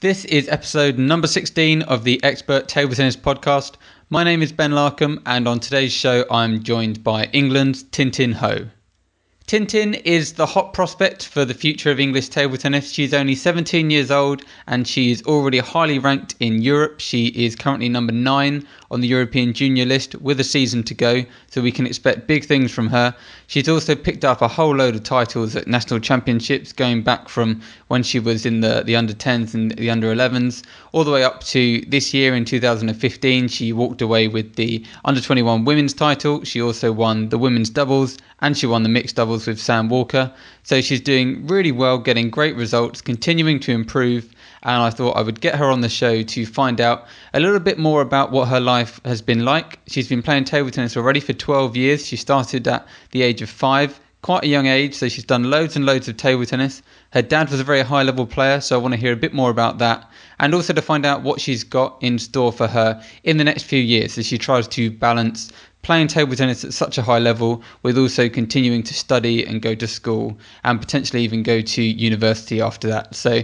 This is episode number 16 of the Expert Table Tennis Podcast. My name is Ben Larcombe, and on today's show I'm joined by England's Tintin Ho. Tintin is the hot prospect for the future of English table tennis. She's only 17 years old and she is already highly ranked in Europe. She is currently number 9 on the European junior list with a season to go, so we can expect big things from her. She's also picked up a whole load of titles at national championships, going back from when she was in the under 10s and the under 11s all the way up to this year in 2015. She walked away with the under 21 women's title. She also won the women's doubles and she won the mixed doubles with Sam Walker. So she's doing really well, getting great results, continuing to improve, and I thought I would get her on the show to find out a little bit more about what her life has been like. She's been playing table tennis already for 12 years. She started at the age of 5, quite a young age, so she's done loads and loads of table tennis. Her dad was a very high level player, so I want to hear a bit more about that, and also to find out what she's got in store for her in the next few years as she tries to balance playing table tennis at such a high level with also continuing to study and go to school and potentially even go to university after that. So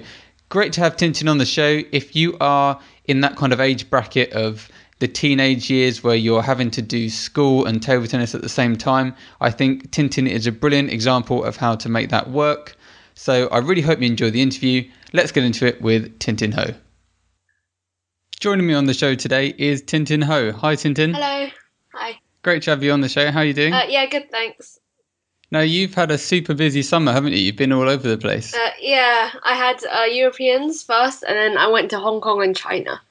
great to have Tintin on the show. If you are in that kind of age bracket of the teenage years where you're having to do school and table tennis at the same time, I think Tintin is a brilliant example of how to make that work. So I really hope you enjoy the interview. Let's get into it with Tintin Ho. Joining me on the show today is Tintin Ho. Hi, Tintin. Hello. Hi. Great to have you on the show. How are you doing? Yeah, good, thanks. Now, you've had a super busy summer, haven't you? You've been all over the place. Yeah, I had Europeans first, and then I went to Hong Kong and China.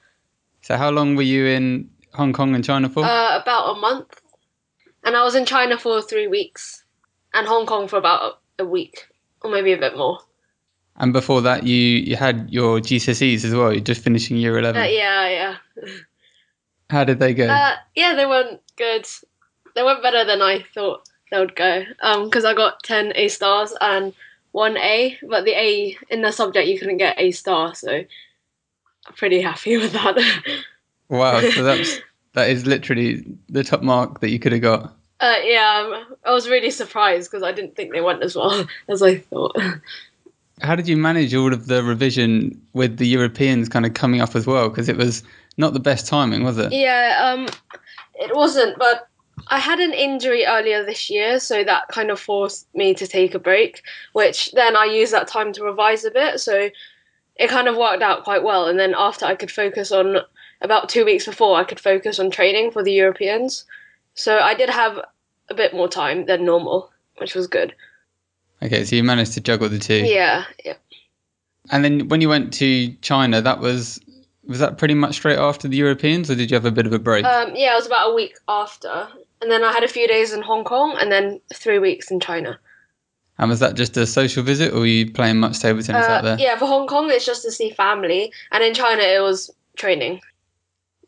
So how long were you in Hong Kong and China for? About a month. And I was in China for 3 weeks, and Hong Kong for about a week, or maybe a bit more. And before that, you had your GCSEs as well. You're just finishing year 11. Yeah. How did they go? Yeah, they weren't good. They went better than I thought they would go. Because I got 10 A stars and 1 A, but the A in the subject you couldn't get A star, so I'm pretty happy with that. Wow, so that is literally the top mark that you could have got. Yeah, I was really surprised because I didn't think they went as well as I thought. How did you manage all of the revision with the Europeans kind of coming up as well? Because it was not the best timing, was it? Yeah, it wasn't, but I had an injury earlier this year, so that kind of forced me to take a break, which then I used that time to revise a bit, so it kind of worked out quite well. And then after I could focus on, about 2 weeks before, I could focus on training for the Europeans. So I did have a bit more time than normal, which was good. Okay, so you managed to juggle the two. Yeah. And then when you went to China, was that pretty much straight after the Europeans, or did you have a bit of a break? Yeah, it was about a week after. And then I had a few days in Hong Kong and then 3 weeks in China. And was that just a social visit, or were you playing much table tennis out there? Yeah, for Hong Kong, it's just to see family. And in China, it was training.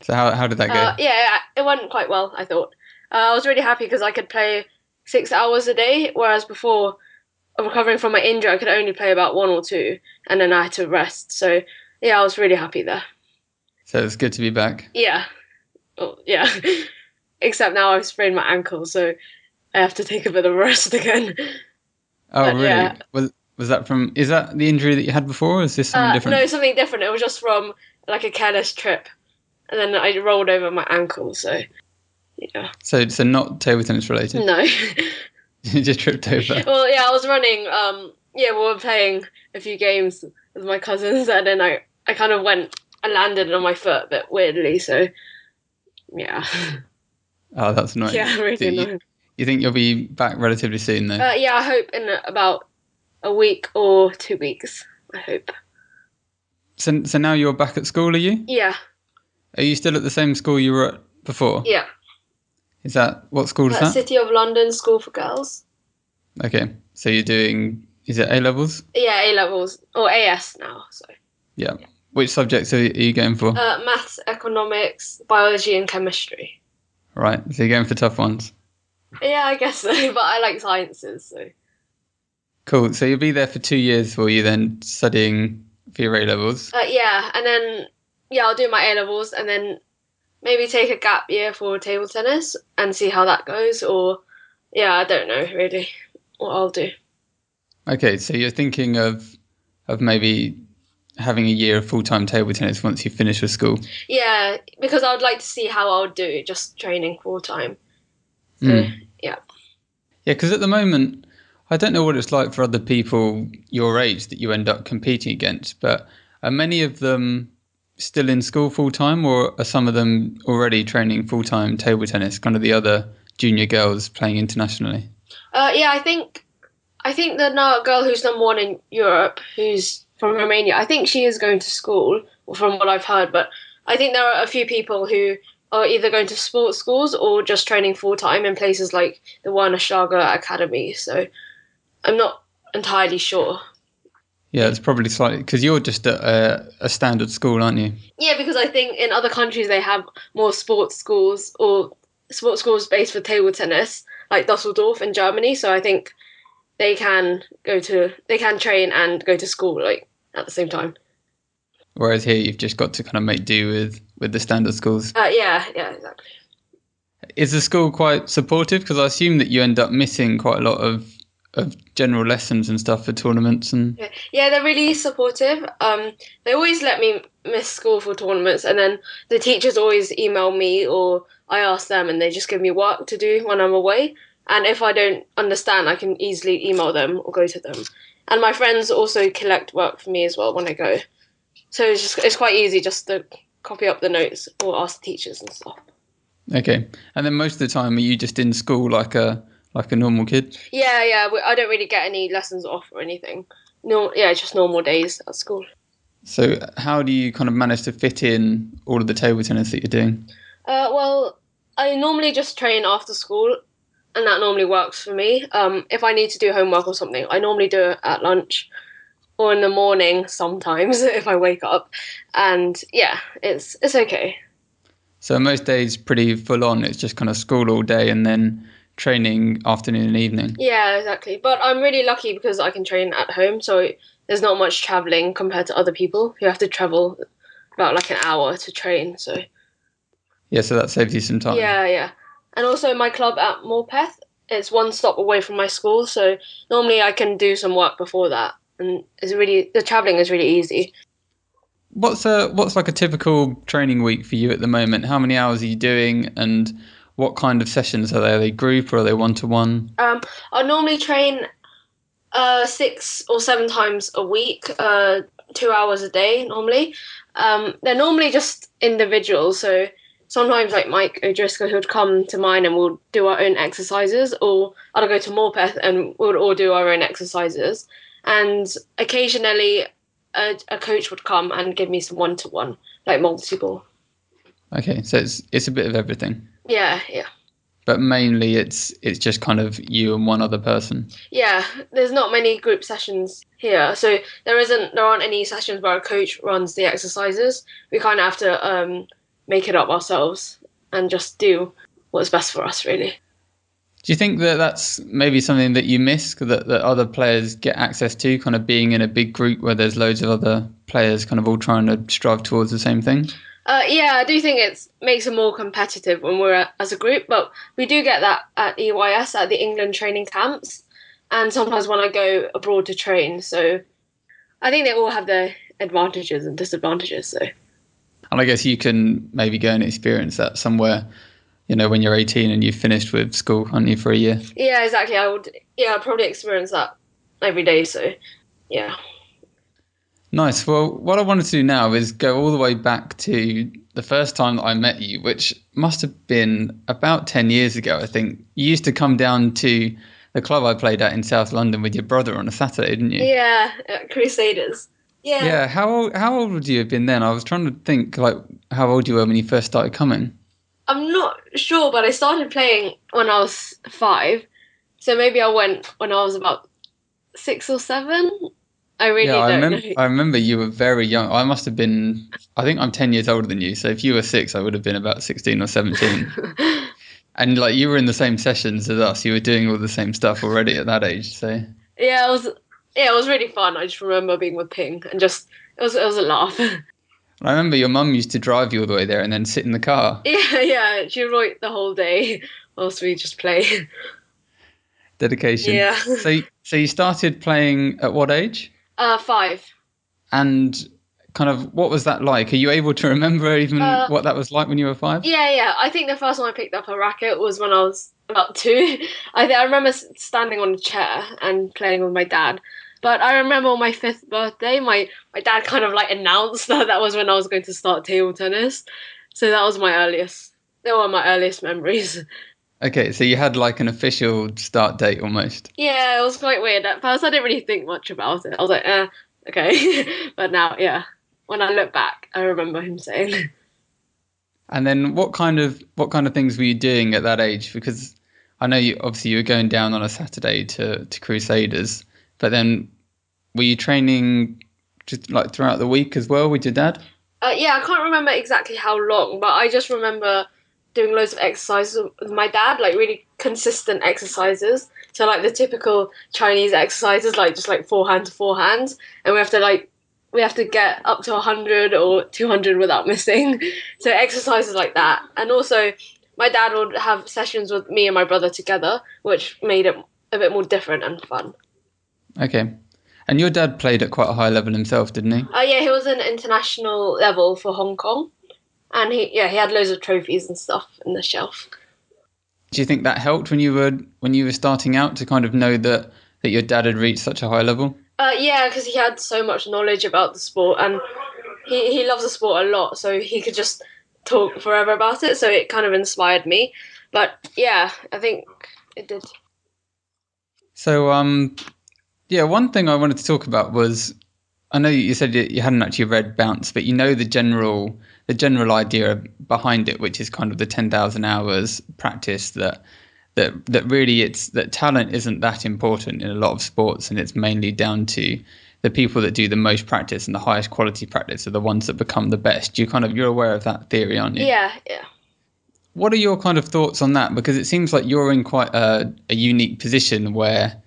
So how did that go? Yeah, it went quite well, I thought. I was really happy because I could play 6 hours a day, whereas before, recovering from my injury, I could only play about 1 or 2, and then I had to rest. So, yeah, I was really happy there. So it's good to be back. Yeah. Well, yeah. Except now I've sprained my ankle, so I have to take a bit of a rest again. Oh, but, really? Yeah. Was that is that the injury that you had before, or is this something different? No, something different. It was just from, like, a careless trip. And then I rolled over my ankle, so, yeah. So not table tennis related? No. You just tripped over? Well, yeah, I was running, we were playing a few games with my cousins, and then I kind of I landed on my foot a bit weirdly, so, yeah. Oh, that's annoying. Yeah, really annoying. You think you'll be back relatively soon, though? Yeah, I hope in about a week or 2 weeks, I hope. So now you're back at school, are you? Yeah. Are you still at the same school you were at before? Yeah. What school is that? City of London School for Girls. Okay, so you're doing, is it A-levels? Yeah, A-levels, or AS now, so. Yeah. Which subjects are you going for? Maths, economics, biology and chemistry. Right, so you're going for tough ones. Yeah, I guess so, but I like sciences, so. Cool, so you'll be there for 2 years, will you then, studying for your A-levels? Yeah, and then, I'll do my A-levels and then maybe take a gap year for table tennis and see how that goes, or, I don't know, really, what I'll do. Okay, so you're thinking of maybe having a year of full-time table tennis once you finish with school? Yeah, because I would like to see how I would do just training full time. So Mm. yeah. Yeah, because at the moment, I don't know what it's like for other people your age that you end up competing against, but are many of them still in school full-time, or are some of them already training full-time table tennis, kind of the other junior girls playing internationally? Yeah, I think the girl who's number one in Europe, who's from Romania, I think she is going to school, from what I've heard. But I think there are a few people who are either going to sports schools or just training full time in places like the Warner Academy. So I'm not entirely sure. Yeah, it's probably slightly because you're just at a standard school, aren't you? Yeah, because I think in other countries they have more sports schools or sports schools based for table tennis, like Dusseldorf in Germany. So I think they can train and go to school like at the same time. Whereas here, you've just got to kind of make do with the standard schools. Yeah, exactly. Is the school quite supportive? Because I assume that you end up missing quite a lot of general lessons and stuff for tournaments and. Yeah, they're really supportive. They always let me miss school for tournaments, and then the teachers always email me or I ask them, and they just give me work to do when I'm away. And if I don't understand, I can easily email them or go to them. And my friends also collect work for me as well when I go. So it's quite easy just to copy up the notes or ask the teachers and stuff. Okay, and then most of the time, are you just in school like a normal kid? Yeah. I don't really get any lessons off or anything. No, yeah, just normal days at school. So how do you kind of manage to fit in all of the table tennis that you're doing? Well, I normally just train after school, and that normally works for me. If I need to do homework or something, I normally do it at lunch or in the morning sometimes if I wake up. And yeah, it's okay. So most days pretty full on. It's just kind of school all day and then training afternoon and evening. Yeah, exactly. But I'm really lucky because I can train at home, so there's not much traveling compared to other people who have to travel about like an hour to train. So Yeah, so that saves you some time. yeah. And also my club at Morpeth, it's one stop away from my school, so normally I can do some work before that, and the traveling is really easy. What's like a typical training week for you at the moment? How many hours are you doing, and what kind of sessions are they? Are they group or are they one to one? I normally train 6 or 7 times a week, 2 hours a day normally. They're normally just individuals, so sometimes like Mike O'Driscoll, he would come to mine and we'll do our own exercises, or I'll go to Morpeth and we'll all do our own exercises. And occasionally a coach would come and give me some one-to-one, like multiple. Okay, so it's a bit of everything, Yeah. but mainly it's just kind of you and one other person. Yeah, there's not many group sessions here, so there aren't any sessions where a coach runs the exercises. We kind of have to make it up ourselves and just do what's best for us, really. Do you think that that's maybe something that you miss that other players get access to, kind of being in a big group where there's loads of other players kind of all trying to strive towards the same thing? Yeah, I do think it makes it more competitive when as a group, but we do get that at EYS, at the England training camps, and sometimes when I go abroad to train. So I think they all have their advantages and disadvantages. So And I guess you can maybe go and experience that somewhere, when you're 18 and you've finished with school, aren't you, for a year? yeah, exactly. I'd probably experience that every day. So yeah. Nice. Well, what I wanted to do now is go all the way back to the first time that I met you, which must have been about 10 years ago, I think. You used to come down to the club I played at in South London with your brother on a Saturday, didn't you? Yeah, Crusaders. Yeah. Yeah. How old would you have been then? I was trying to think like how old you were when you first started coming. I'm not sure, but I started playing when I was 5. So maybe I went when I was about 6 or 7. I really Yeah, don't know. I remember you were very young. I must have been, I think I'm 10 years older than you. So if you were 6, I would have been about 16 or 17. And like you were in the same sessions as us. You were doing all the same stuff already at that age. So Yeah, it was really fun. I just remember being with Ping and just it was a laugh. I remember your mum used to drive you all the way there and then sit in the car. Yeah, she wrote the whole day whilst we just play. Dedication. Yeah. So you started playing at what age? 5. And kind of, what was that like? Are you able to remember even what that was like when you were 5? Yeah. I think the first time I picked up a racket was when I was about 2. I remember standing on a chair and playing with my dad. But I remember on my 5th birthday, my dad kind of like announced that was when I was going to start table tennis. So that was they were my earliest memories. Okay, so you had like an official start date almost. Yeah, it was quite weird. At first, I didn't really think much about it. I was like, okay. But now, yeah, when I look back, I remember him saying. And then what kind of things were you doing at that age? Because I know you were going down on a Saturday to Crusaders, but then were you training just like throughout the week as well with your dad? Yeah, I can't remember exactly how long, but I just remember doing loads of exercises with my dad, like really consistent exercises. So like the typical Chinese exercises, like just like forehand to forehand, and we have to get up to 100 or 200 without missing. So exercises like that, and also my dad would have sessions with me and my brother together, which made it a bit more different and fun. Okay. And your dad played at quite a high level himself, didn't he? Yeah, he was an international level for Hong Kong, and he had loads of trophies and stuff in the shelf. Do you think that helped when you were starting out to kind of know that your dad had reached such a high level? Yeah, because he had so much knowledge about the sport, and he loves the sport a lot, so he could just talk forever about it. So it kind of inspired me. But yeah, I think it did. So yeah, one thing I wanted to talk about was, I know you said you hadn't actually read Bounce, but you know the general idea behind it, which is kind of the 10,000 hours practice that really it's that talent isn't that important in a lot of sports, and it's mainly down to the people that do the most practice and the highest quality practice are the ones that become the best. You're aware of that theory, aren't you? Yeah. What are your kind of thoughts on that? Because it seems like you're in quite a unique position where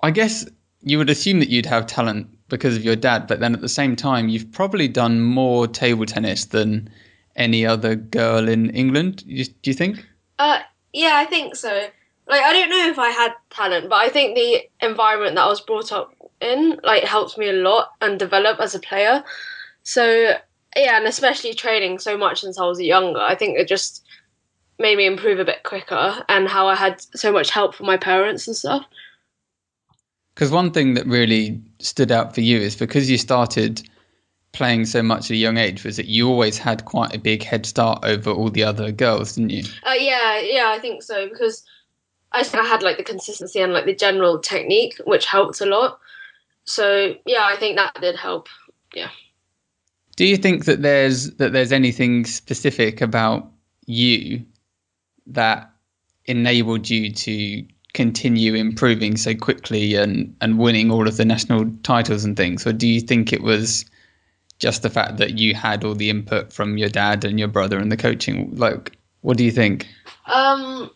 I guess you would assume that you'd have talent because of your dad, but then at the same time, you've probably done more table tennis than any other girl in England. Do you think? Yeah, I think so. Like, I don't know if I had talent, but I think the environment that I was brought up in, like, helped me a lot and develop as a player. So, yeah, and especially training so much since I was younger, I think it just made me improve a bit quicker, and how I had so much help from my parents and stuff. Because one thing that really stood out for you is because you started playing so much at a young age was that you always had quite a big head start over all the other girls, didn't you? Yeah, I think so, because I think I had like the consistency and like the general technique, which helped a lot. So yeah, I think that did help. Yeah. Do you think that there's anything specific about you that enabled you to continue improving so quickly and winning all of the national titles and things? Or do you think it was just the fact that you had all the input from your dad and your brother and the coaching? Like, what do you think? Well,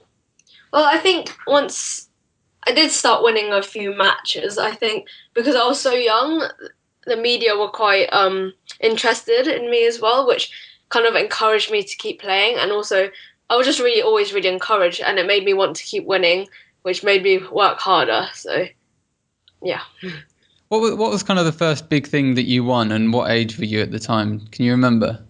I think once I did start winning a few matches, I think because I was so young, the media were quite interested in me as well, which kind of encouraged me to keep playing. And also, I was just really always really encouraged, and it made me want to keep winning, which made me work harder. So, yeah. What was kind of the first big thing that you won, and what age were you at the time? Can you remember?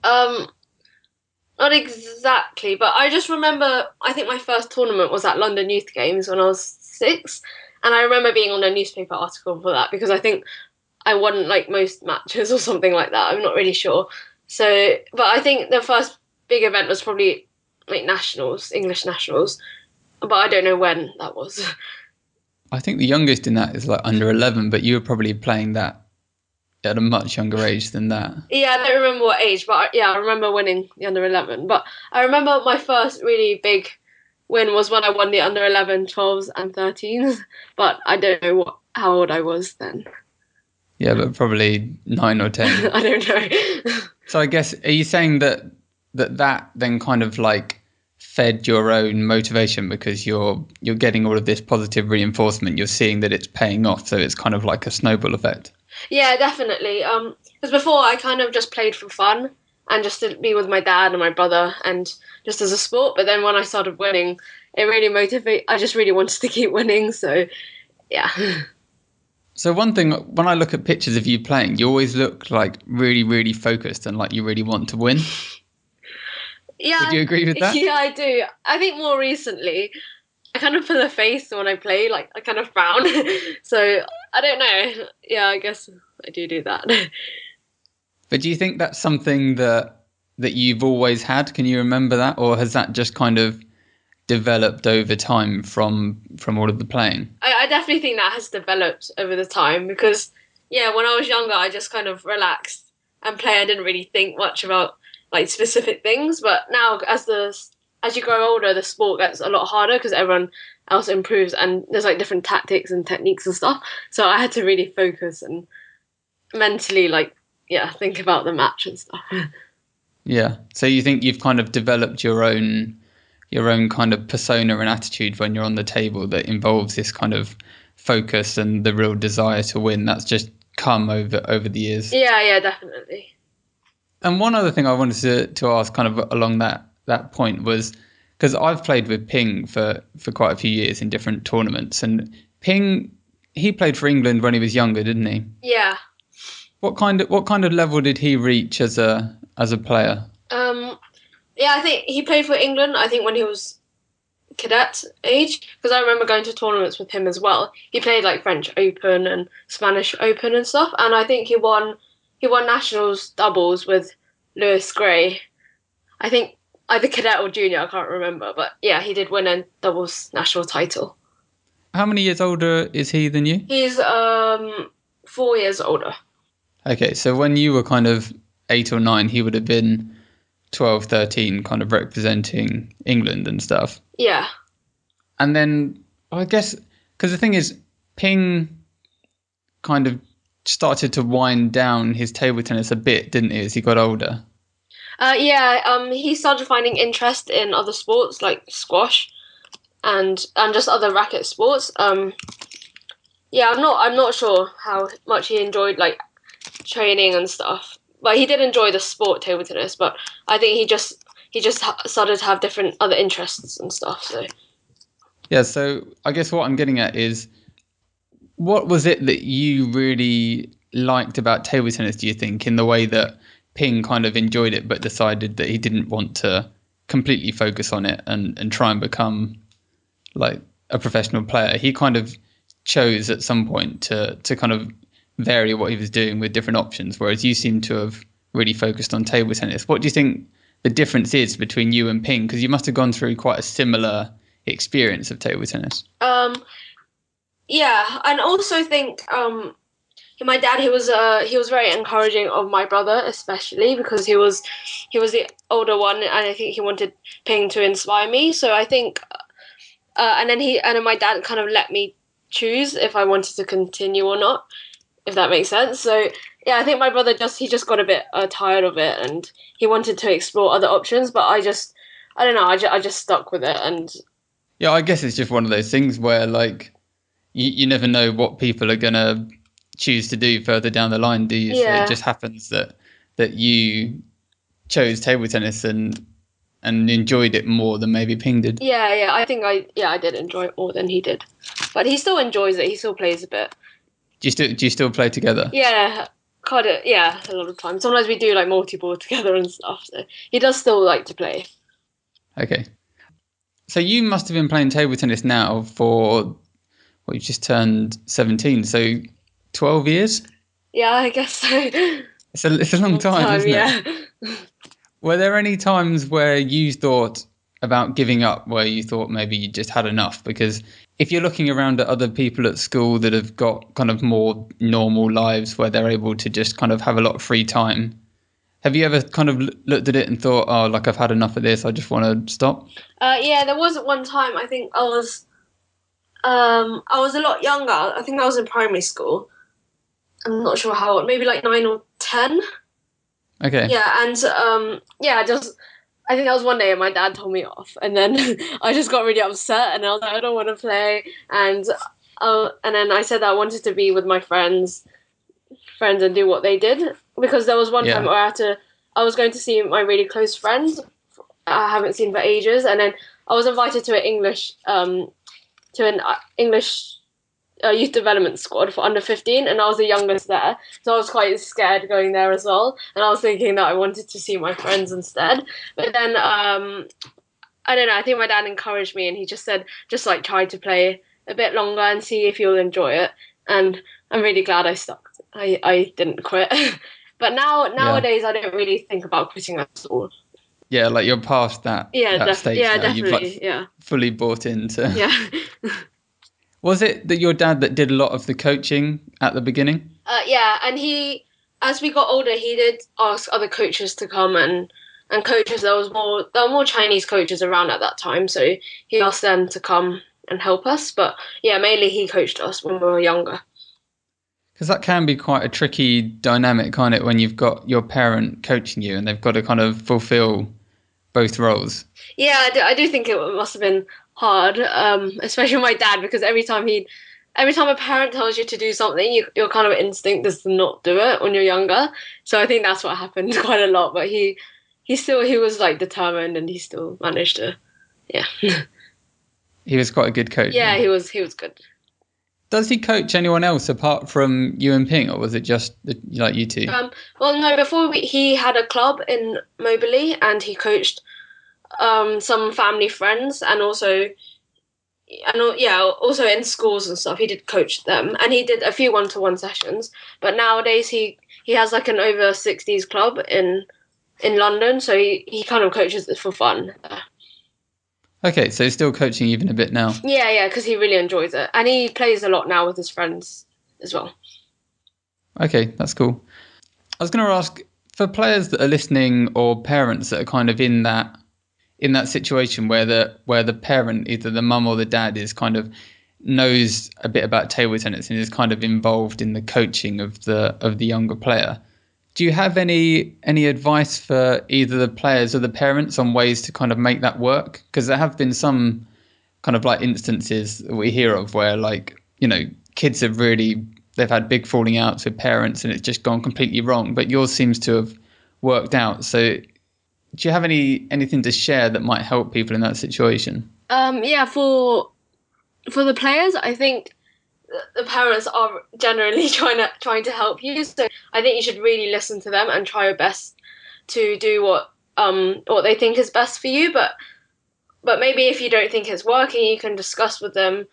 Not exactly, but I just remember, I think my first tournament was at London Youth Games when I was 6, and I remember being on a newspaper article for that because I think I won like most matches or something like that. I'm not really sure. So, but I think the first big event was probably like nationals, English nationals, but I don't know when that was. I think the youngest in that is like under 11, but you were probably playing that at a much younger age than that. Yeah, I don't remember what age, but yeah, I remember winning the under 11. But I remember my first really big win was when I won the under 11, 12s, and 13s. But I don't know how old I was then. Yeah, but probably 9 or 10. I don't know. So I guess, are you saying that then kind of like fed your own motivation because you're getting all of this positive reinforcement, you're seeing that it's paying off, so it's kind of like a snowball effect? Yeah, definitely. Because before I kind of just played for fun and just to be with my dad and my brother and just as a sport. But then when I started winning, it really motivated. I just really wanted to keep winning. So, yeah. So one thing, when I look at pictures of you playing, you always look like really, really focused and like you really want to win. Would Yeah, you agree with that? yeah, I do. I think more recently, I kind of pull a face when I play, like I kind of frown. So I don't know. Yeah, I guess I do that. But do you think that's something that you've always had? Can you remember that, or has that just kind of developed over time from all of the playing? I definitely think that has developed over the time because, yeah, when I was younger, I just kind of relaxed and play. I didn't really think much about like specific things. But now, as you grow older, the sport gets a lot harder because everyone else improves and there's like different tactics and techniques and stuff. So I had to really focus and mentally, like, yeah, think about the match and stuff. Yeah. So you think you've kind of developed your own kind of persona and attitude when you're on the table that involves this kind of focus and the real desire to win. That's just come over the years. Yeah, yeah, definitely. And one other thing I wanted to ask kind of along that point was because I've played with Ping for quite a few years in different tournaments, and Ping, he played for England when he was younger, didn't he? Yeah. What kind of level did he reach as a player? Um, yeah, I think he played for England. I think when he was cadet age, because I remember going to tournaments with him as well. He played like French Open and Spanish Open and stuff, and I think he won nationals doubles with Lewis Gray. I think either cadet or junior, I can't remember, but yeah, he did win a doubles national title. How many years older is he than you? He's 4 years older. Okay, so when you were kind of 8 or 9, he would have been 12, 13, kind of representing England and stuff. Yeah. And then I guess, because the thing is, Ping kind of started to wind down his table tennis a bit, didn't he, as he got older? Yeah, he started finding interest in other sports like squash and just other racket sports. Yeah, I'm not sure how much he enjoyed like training and stuff, but he did enjoy the sport table tennis. But I think he just started to have different other interests and stuff. So Yeah, so I guess what I'm getting at is, what was it that you really liked about table tennis, do you think, in the way that Ping kind of enjoyed it but decided that he didn't want to completely focus on it and try and become like a professional player? He kind of chose at some point to kind of vary what he was doing with different options, whereas you seem to have really focused on table tennis. What do you think the difference is between you and Ping? Because you must have gone through quite a similar experience of table tennis. yeah, and also think my dad he was very encouraging of my brother, especially because he was the older one, and I think he wanted Ping to inspire me. So I think and then my dad kind of let me choose if I wanted to continue or not, if that makes sense. So yeah, I think my brother just got a bit tired of it, and he wanted to explore other options. But I don't know, I just stuck with it, and Yeah, I guess it's just one of those things where like you never know what people are gonna choose to do further down the line, do you? So it yeah, just happens that you chose table tennis and enjoyed it more than maybe Ping did. yeah. I think I did enjoy it more than he did, but he still enjoys it. He still plays a bit. Do you still play together? Yeah, quite a yeah, a lot of times. Sometimes we do like multi-ball together and stuff. So he does still like to play. Okay. So you must have been playing table tennis now for, well, you just turned 17, so 12 years? Yeah, I guess so. It's a long Long time, time, isn't it? yeah. Were there any times where you thought about giving up, where you thought maybe you just had enough? Because if you're looking around at other people at school that have got kind of more normal lives where they're able to just kind of have a lot of free time, have you ever kind of looked at it and thought, oh, like I've had enough of this, I just want to stop? Yeah, there was one time I think I was a lot younger. I think I was in primary school. I'm not sure how old, maybe like 9 or 10. Okay. Yeah, and yeah, just I think that was one day and my dad told me off, and then I just got really upset, and I was like, I don't want to play, and then I said that I wanted to be with my friends and do what they did, because there was one time Yeah. where I was going to see my really close friend I haven't seen for ages, and then I was invited to an English youth development squad for under 15, and I was the youngest there, so I was quite scared going there as well. And I was thinking that I wanted to see my friends instead. But then I don't know. I think my dad encouraged me, and he just said, just like try to play a bit longer and see if you'll enjoy it. And I'm really glad I stuck. I didn't quit. But Yeah. nowadays I don't really think about quitting at all. Yeah, like you're past that stage Yeah, now. You've like definitely. Yeah, fully bought into. yeah. Was it that your dad that did a lot of the coaching at the beginning? Yeah, and as we got older, he did ask other coaches to come and coaches. There were more Chinese coaches around at that time, so he asked them to come and help us. But yeah, mainly he coached us when we were younger. Because that can be quite a tricky dynamic, can't it, when you've got your parent coaching you and they've got to kind of fulfill both roles. Yeah, I do think it must have been hard, especially my dad, because every time a parent tells you to do something, your kind of instinct is to not do it when you're younger. So I think that's what happened quite a lot. But he was like determined, and he still managed to, yeah, He was quite a good coach. yeah, he was good. Does he coach anyone else apart from you and Ping, or was it just like you two? Well, no, he had a club in Moberly, and he coached some family friends, and also in schools and stuff. He did coach them, and he did a few one-to-one sessions. But nowadays he has like an over 60s club in London, so he kind of coaches it for fun. Okay, so he's still coaching even a bit now. Yeah, because he really enjoys it, and he plays a lot now with his friends as well. Okay, that's cool. I was going to ask, for players that are listening or parents that are kind of in that situation where the parent, either the mum or the dad, is kind of knows a bit about table tennis and is kind of involved in the coaching of the younger player. Do you have any advice for either the players or the parents on ways to kind of make that work? Because there have been some kind of like instances that we hear of where, like, you know, kids they've had big falling outs with parents and it's just gone completely wrong. But yours seems to have worked out. So do you have anything to share that might help people in that situation? Yeah, for the players, I think the parents are generally trying to help you. So I think you should really listen to them and try your best to do what they think is best for you. But maybe if you don't think it's working, you can discuss with them,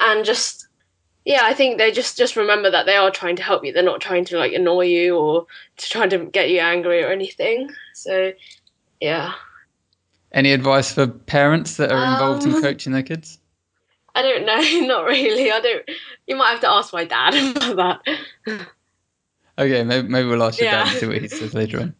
and I think they just remember that they are trying to help you. They're not trying to like annoy you or to try to get you angry or anything. So yeah. Any advice for parents that are involved in coaching their kids? I don't know, not really. I don't. You might have to ask my dad about that. Okay, maybe we'll ask your dad and Yeah. see what he says later on.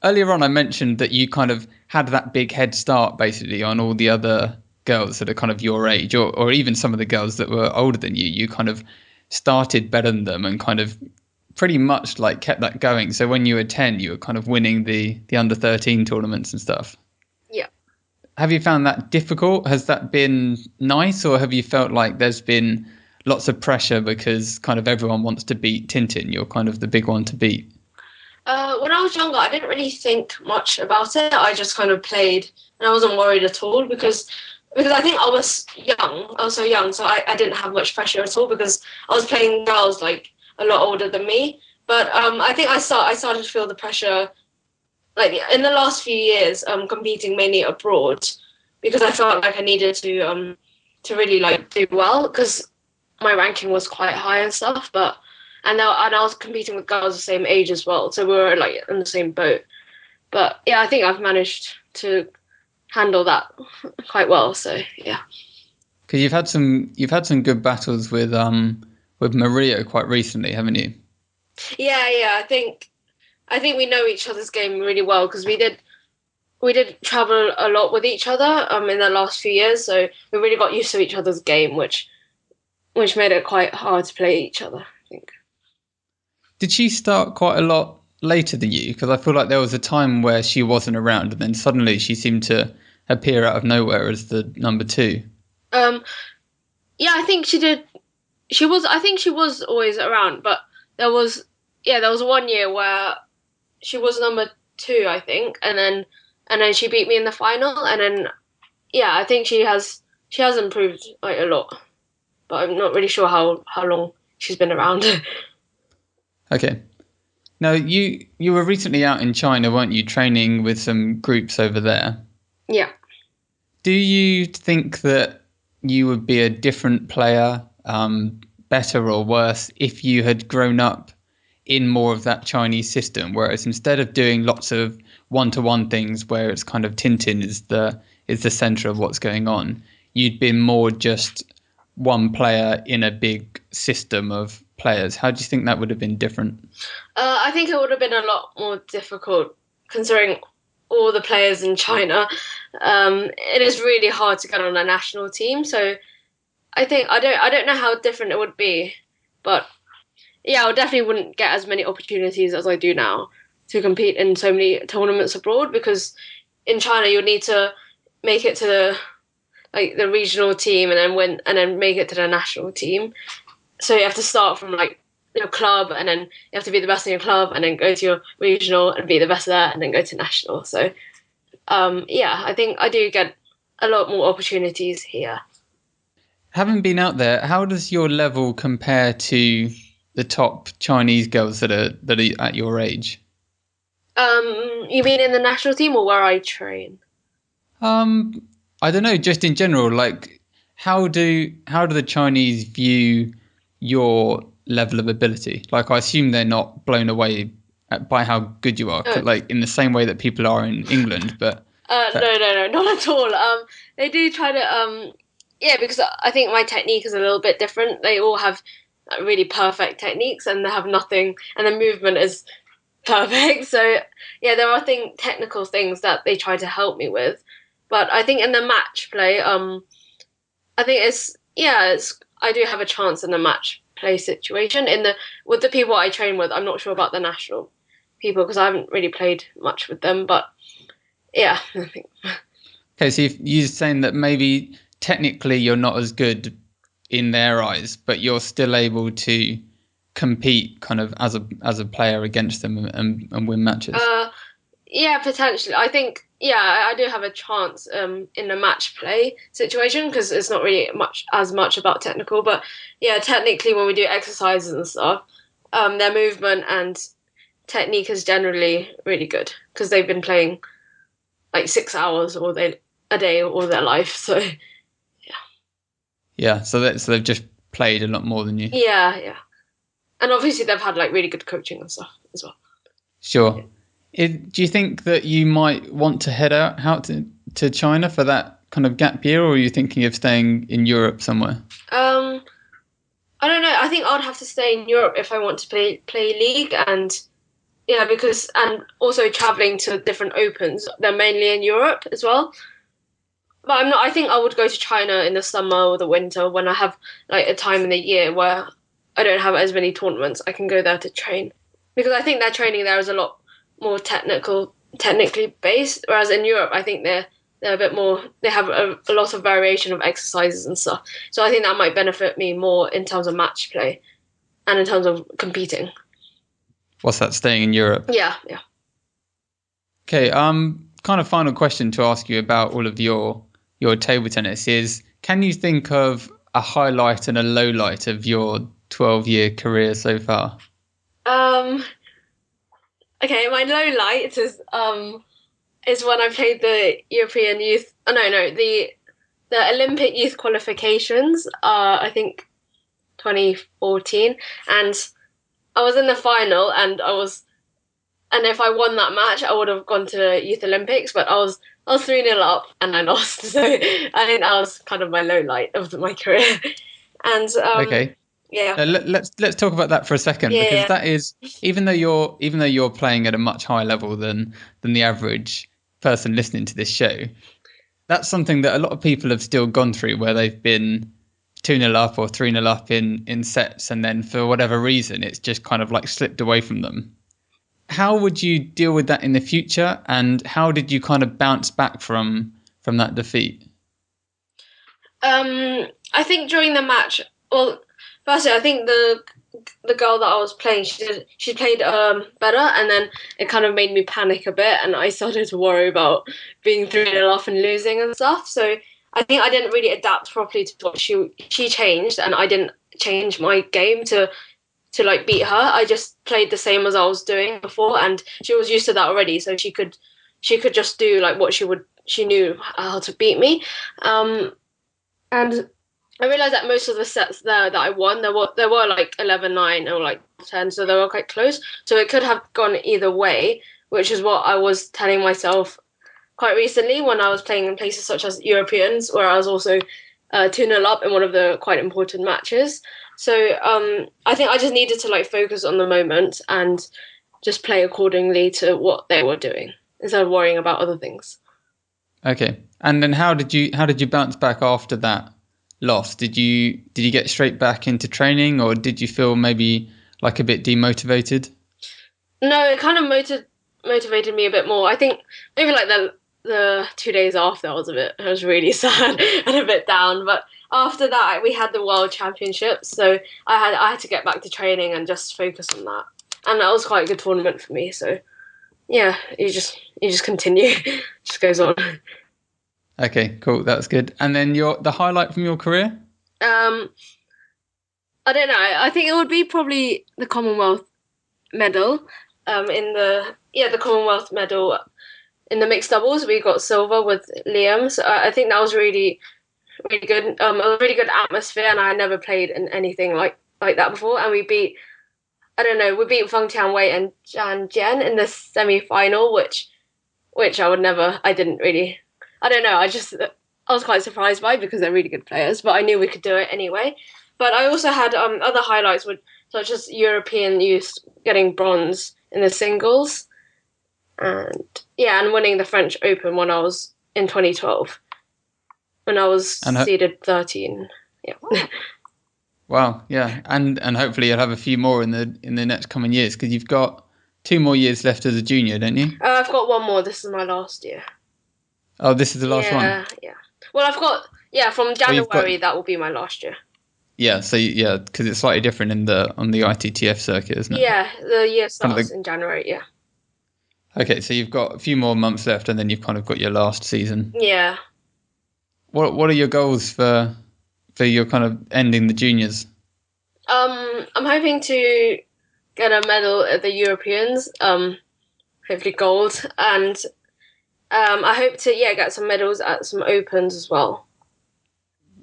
Earlier on, I mentioned that you kind of had that big head start basically on all the other girls that are kind of your age, or even some of the girls that were older than you. You kind of started better than them and kind of pretty much like kept that going. So when you were 10, you were kind of winning the under 13 tournaments and stuff. Yeah. Have you found that difficult? Has that been nice, or have you felt like there's been lots of pressure because kind of everyone wants to beat Tintin? You're kind of the big one to beat. When I was younger, I didn't really think much about it. I just kind of played, and I wasn't worried at all because I think I was young. I was so young, so I didn't have much pressure at all because I was playing girls like a lot older than me. But I think I started to feel the pressure like in the last few years, competing mainly abroad, because I felt like I needed to really like do well because my ranking was quite high and stuff. And I was competing with girls the same age as well, so we were like in the same boat. But yeah, I think I've managed to handle that quite well. So yeah. Because you've had some good battles with Maria quite recently, haven't you? Yeah. I think we know each other's game really well because we did travel a lot with each other in the last few years, so we really got used to each other's game, which made it quite hard to play each other, I think. Did she start quite a lot later than you? Because I feel like there was a time where she wasn't around, and then suddenly she seemed to appear out of nowhere as the number 2. Yeah, I think she did. I think she was always around, but there was 1 year where she was number 2, I think, and then she beat me in the final, and then I think she has improved like a lot. but I'm not really sure how long she's been around. Okay. Now, you were recently out in China, weren't you, training with some groups over there? Yeah. Do you think that you would be a different player, better or worse, if you had grown up in more of that Chinese system, whereas instead of doing lots of one-to-one things where it's kind of Tintin is the center of what's going on, you'd been more just one player in a big system of players? How do you think that would have been different? I think it would have been a lot more difficult considering all the players in China. It is really hard to get on a national team, so I don't know how different it would be, but yeah, I definitely wouldn't get as many opportunities as I do now to compete in so many tournaments abroad because in China you would need to make it to the regional team and then win and then make it to the national team. So you have to start from like your club and then you have to be the best in your club and then go to your regional and be the best there and then go to national. So yeah, I think I do get a lot more opportunities here. Having been out there, how does your level compare to the top Chinese girls that are at your age? You mean in the national team or where I train? I don't know, just in general, like how do the Chinese view your level of ability? Like, I assume they're not blown away by how good you are, like in the same way that people are in England. But no, not at all. They do try to yeah, because I think my technique is a little bit different. They all have really perfect techniques, and they have nothing, and the movement is perfect. So yeah, there are technical things that they try to help me with, but I think in the match play, I think it's I do have a chance in the match play situation. In the with the people I train with, I'm not sure about the national people because I haven't really played much with them, but yeah, I think. okay, so you're saying that maybe technically you're not as good in their eyes, but you're still able to compete kind of as a player against them and win matches. Yeah, potentially. I think I do have a chance in the match play situation because it's not really much about technical, but yeah, technically when we do exercises and stuff, their movement and technique is generally really good because they've been playing like 6 hours a day all their life. So yeah, so they've just played a lot more than you. yeah, and obviously they've had like really good coaching and stuff as well. Sure. Do you think that you might want to head out to China for that kind of gap year, or are you thinking of staying in Europe somewhere? I don't know. I think I'd have to stay in Europe if I want to play league, and yeah, because and also traveling to different opens. They're mainly in Europe as well. But I'm not. I think I would go to China in the summer or the winter when I have like a time in the year where I don't have as many tournaments. I can go there to train because I think their training there is a lot more technically based. Whereas in Europe, I think they're a bit more. They have a lot of variation of exercises and stuff. So I think that might benefit me more in terms of match play and in terms of competing. What's that, staying in Europe? Yeah. Okay. Kind of final question to ask you about all of your table tennis is: can you think of a highlight and a low light of your 12-year career so far? Okay, my low light is when I played the European Youth. Oh no, the Olympic Youth qualifications. I think 2014, and I was in the final, and and if I won that match, I would have gone to Youth Olympics. But I was 3-0 up, and I lost. So I think that was kind of my low light of my career. And Okay. yeah, Let's talk about that for a second, because yeah. that is, even though you're playing at a much higher level than the average person listening to this show, that's something that a lot of people have still gone through, where they've been 2-0 up or 3-0 up in sets, and then for whatever reason it's just kind of like slipped away from them. How would you deal with that in the future, and how did you kind of bounce back from that defeat? I think during the match, well, firstly, I think the girl that I was playing, she played better, and then it kind of made me panic a bit, and I started to worry about being 3-0 off and losing and stuff. So I think I didn't really adapt properly to what she changed, and I didn't change my game to like beat her. I just played the same as I was doing before, and she was used to that already, so she could just do like what she knew how to beat me. And I realized that most of the sets there that I won, there were like 11-9 or like 10, so they were quite close. So it could have gone either way, which is what I was telling myself quite recently when I was playing in places such as Europeans, where I was also 2-0 up in one of the quite important matches. So I think I just needed to like focus on the moment and just play accordingly to what they were doing instead of worrying about other things. Okay. And then how did you bounce back after that loss? Did you get straight back into training, or did you feel maybe like a bit demotivated? No, it kind of motivated me a bit more. I think maybe like the 2 days after I was really sad and a bit down, but after that we had the World Championships, so I had to get back to training and just focus on that. And that was quite a good tournament for me, so yeah, you just continue. Just goes on. Okay, cool. That's good. And then the highlight from your career? I don't know. I think it would be probably the Commonwealth medal. The Commonwealth medal in the mixed doubles. We got silver with Liam. So I think that was really, really good. A really good atmosphere, and I had never played in anything like that before. And we beat Feng Tianwei and Zhang Jian in the semi-final, which I didn't really. I don't know. I was quite surprised by, because they're really good players, but I knew we could do it anyway. But I also had other highlights, such as European youth getting bronze in the singles, and winning the French Open when I was in 2012, when I was seeded 13. Yeah. Wow. Yeah, and hopefully you'll have a few more in the next coming years, because you've got 2 more years left as a junior, don't you? I've got 1 more. This is my last year. Oh, this is the last one? Yeah. Well, I've got, from January, that will be my last year. Yeah, so because it's slightly different on the ITTF circuit, isn't it? Yeah, the year starts in January, yeah. Okay, so you've got a few more months left, and then you've kind of got your last season. Yeah. What are your goals for your kind of ending the juniors? I'm hoping to get a medal at the Europeans, hopefully gold, and I hope to get some medals at some Opens as well.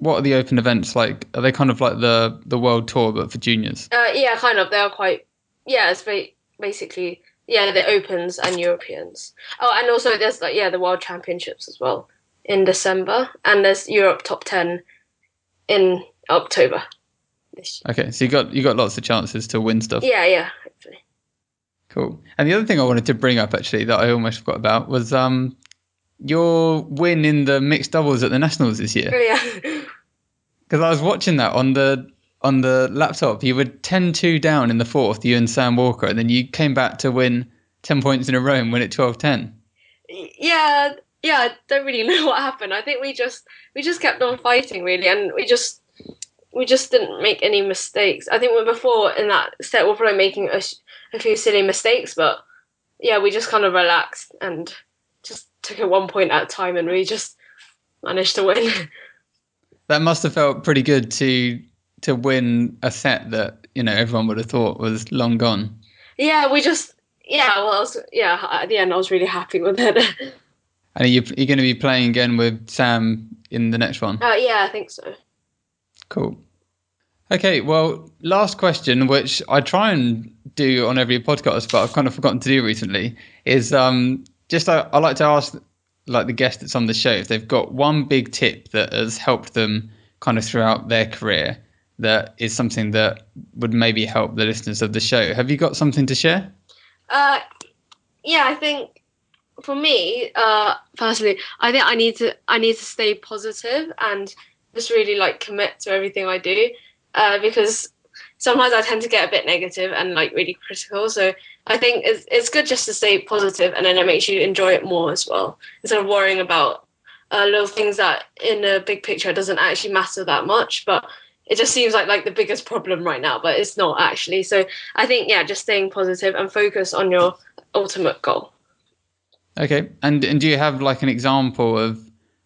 What are the Open events like? Are they kind of like the World Tour but for juniors? Yeah, kind of. They are quite. Yeah, it's basically the Opens and Europeans. Oh, and also there's the World Championships as well in December, and there's Europe Top 10 in October. Okay, so you got lots of chances to win stuff. Yeah, hopefully. Cool. And the other thing I wanted to bring up, actually, that I almost forgot about was your win in the mixed doubles at the Nationals this year. Oh, yeah. Because I was watching that on the laptop. You were 10-2 down in the fourth, you and Sam Walker, and then you came back to win 10 points in a row and win it 12-10. Yeah, I don't really know what happened. I think we just kept on fighting, really, and we just didn't make any mistakes. I think before in that set we were probably making a few silly mistakes, but we just kind of relaxed and just took it 1 point at a time, and we just managed to win. That must have felt pretty good to win a set that everyone would have thought was long gone. Yeah, at the end I was really happy with it. And are you going to be playing again with Sam in the next one? Yeah, I think so. Cool. Okay, well, last question, which I try and do on every podcast, but I've kind of forgotten to do recently, is I like to ask like the guest that's on the show if they've got one big tip that has helped them kind of throughout their career that is something that would maybe help the listeners of the show. Have you got something to share? I think for me, personally, I think I need to stay positive and just really like commit to everything I do, because sometimes I tend to get a bit negative and like really critical. So I think it's good just to stay positive, and then it makes you enjoy it more as well, instead of worrying about little things that in the big picture doesn't actually matter that much, but it just seems like the biggest problem right now, but it's not actually. So I think just staying positive and focus on your ultimate goal. Okay, and do you have like an example of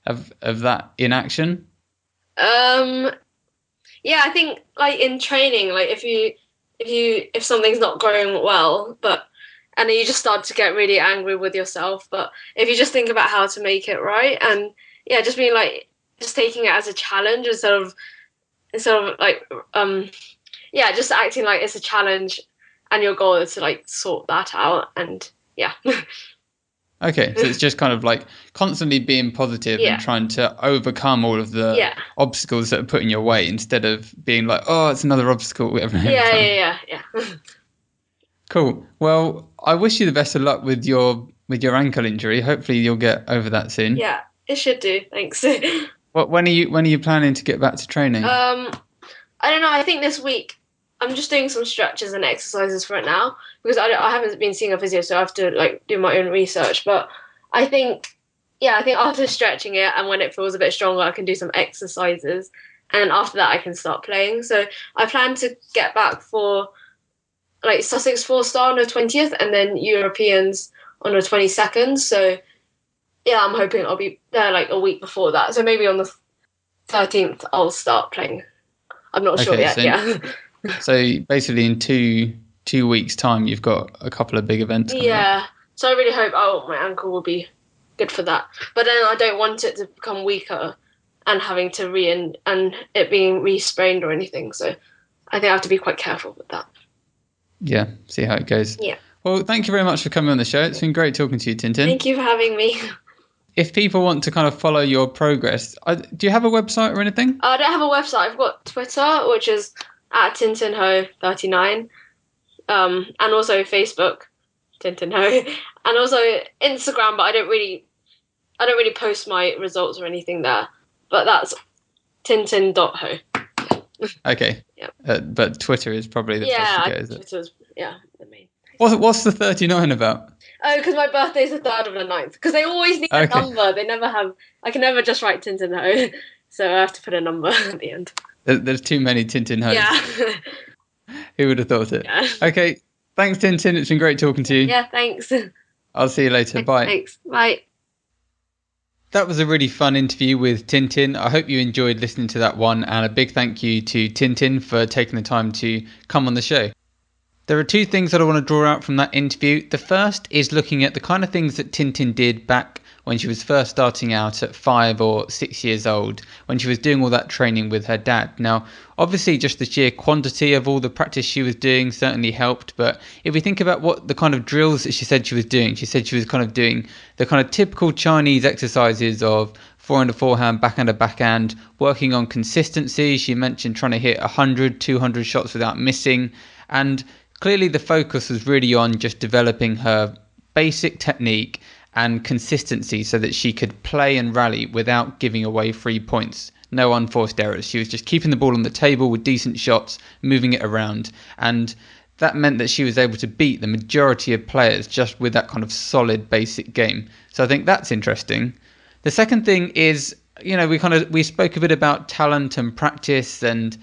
of that in action? Yeah, I think like in training, like if something's not going well, and then you just start to get really angry with yourself, but if you just think about how to make it right, and yeah, just being like just taking it as a challenge instead of like yeah, just acting like it's a challenge, and your goal is to like sort that out, and yeah. Okay, so it's just kind of like constantly being positive and Yeah, trying to overcome all of the yeah, obstacles that are put in your way instead of being like, oh, it's another obstacle every yeah, time. yeah, yeah, yeah. Cool. Well, I wish you the best of luck with your ankle injury. Hopefully, you'll get over that soon. Yeah, it should do. Thanks. When are you planning to get back to training? I don't know. I think this week I'm just doing some stretches and exercises for it now because I haven't been seeing a physio, so I have to like do my own research. But I think, yeah, I think after stretching it and when it feels a bit stronger, I can do some exercises, and after that I can start playing. So I plan to get back for like Sussex Four Star on the 20th, and then Europeans on the 22nd. So yeah, I'm hoping I'll be there like a week before that. So maybe on the 13th I'll start playing. I'm not sure Okay, yet. Yeah. so basically in two weeks' time, you've got a couple of big events coming up. Yeah. So I really hope my ankle will be good for that. But then I don't want it to become weaker and having to and it being re-sprained or anything. So I think I have to be quite careful with that. Yeah, see how it goes. Yeah. Well, thank you very much for coming on the show. It's been great talking to you, Tintin. Thank you for having me. If people want to kind of follow your progress, do you have a website or anything? I don't have a website. I've got Twitter, which is at Tintin Ho 39, and also Facebook, Tintin Ho, and also Instagram. But I don't really post my results or anything there. But that's Tintin.ho. Okay. Yeah. But Twitter is probably the place to go, is it? Twitter's the main. What's the 39 about? Oh, because my birthday's the 3rd of the 9th. Because they always need a number. They never have. I can never just write Tintin Ho, so I have to put a number at the end. There's too many Tintin Ho's. Yeah. Who would have thought it? Yeah. Okay. Thanks, Tintin. It's been great talking to you. Yeah, thanks. I'll see you later. Bye. Thanks. Bye. That was a really fun interview with Tintin. I hope you enjoyed listening to that one, and a big thank you to Tintin for taking the time to come on the show. There are two things that I want to draw out from that interview. The first is looking at the kind of things that Tintin did back when she was first starting out at 5 or 6 years old, when she was doing all that training with her dad. Now, obviously just the sheer quantity of all the practice she was doing certainly helped, but if we think about what the kind of drills that she said she was doing, she said she was kind of doing the kind of typical Chinese exercises of forehand to forehand, backhand to backhand, working on consistency. She mentioned trying to hit 100, 200 shots without missing, and clearly the focus was really on just developing her basic technique and consistency so that she could play and rally without giving away free points. No unforced errors. She was just keeping the ball on the table with decent shots, moving it around. And that meant that she was able to beat the majority of players just with that kind of solid basic game. So I think that's interesting. The second thing is, we spoke a bit about talent and practice, and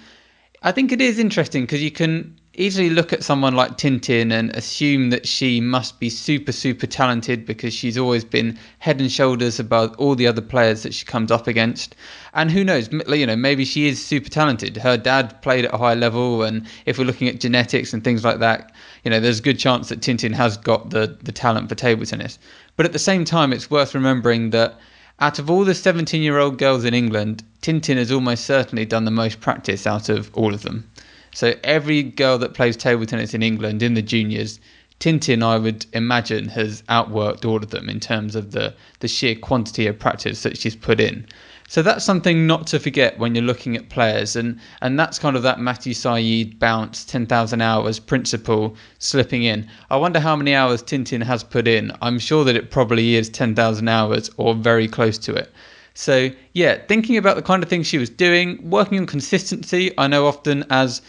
I think it is interesting because you can easily look at someone like Tintin and assume that she must be super, super talented because she's always been head and shoulders above all the other players that she comes up against. And who knows, maybe she is super talented. Her dad played at a high level, and if we're looking at genetics and things like that, there's a good chance that Tintin has got the talent for table tennis. But at the same time, it's worth remembering that out of all the 17-year-old girls in England, Tintin has almost certainly done the most practice out of all of them. So every girl that plays table tennis in England in the juniors, Tintin, I would imagine, has outworked all of them in terms of the sheer quantity of practice that she's put in. So that's something not to forget when you're looking at players, and that's kind of that Matthew Saeed bounce 10,000 hours principle slipping in. I wonder how many hours Tintin has put in. I'm sure that it probably is 10,000 hours or very close to it. So yeah, thinking about the kind of things she was doing, working on consistency. I know often as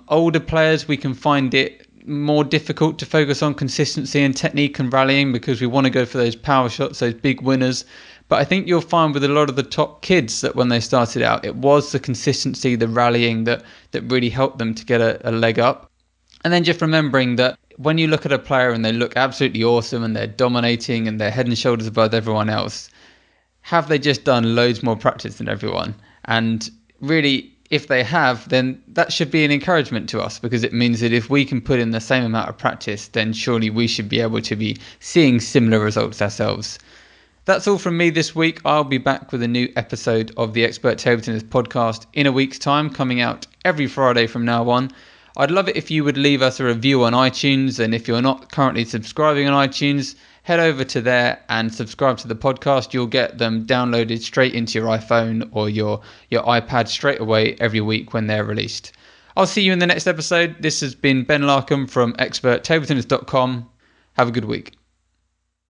older players we can find it more difficult to focus on consistency and technique and rallying because we want to go for those power shots, those big winners. But I think you'll find with a lot of the top kids that when they started out, it was the consistency, the rallying that really helped them to get a leg up. And then just remembering that when you look at a player and they look absolutely awesome and they're dominating and they're head and shoulders above everyone else, have they just done loads more practice than everyone? And really, if they have, then that should be an encouragement to us, because it means that if we can put in the same amount of practice, then surely we should be able to be seeing similar results ourselves. That's all from me this week. I'll be back with a new episode of the Expert Table Tennis podcast in a week's time, coming out every Friday from now on. I'd love it if you would leave us a review on iTunes, and if you're not currently subscribing on iTunes, head over to there and subscribe to the podcast. You'll get them downloaded straight into your iPhone or your iPad straight away every week when they're released. I'll see you in the next episode. This has been Ben Larcombe from experttabletennis.com. Have a good week.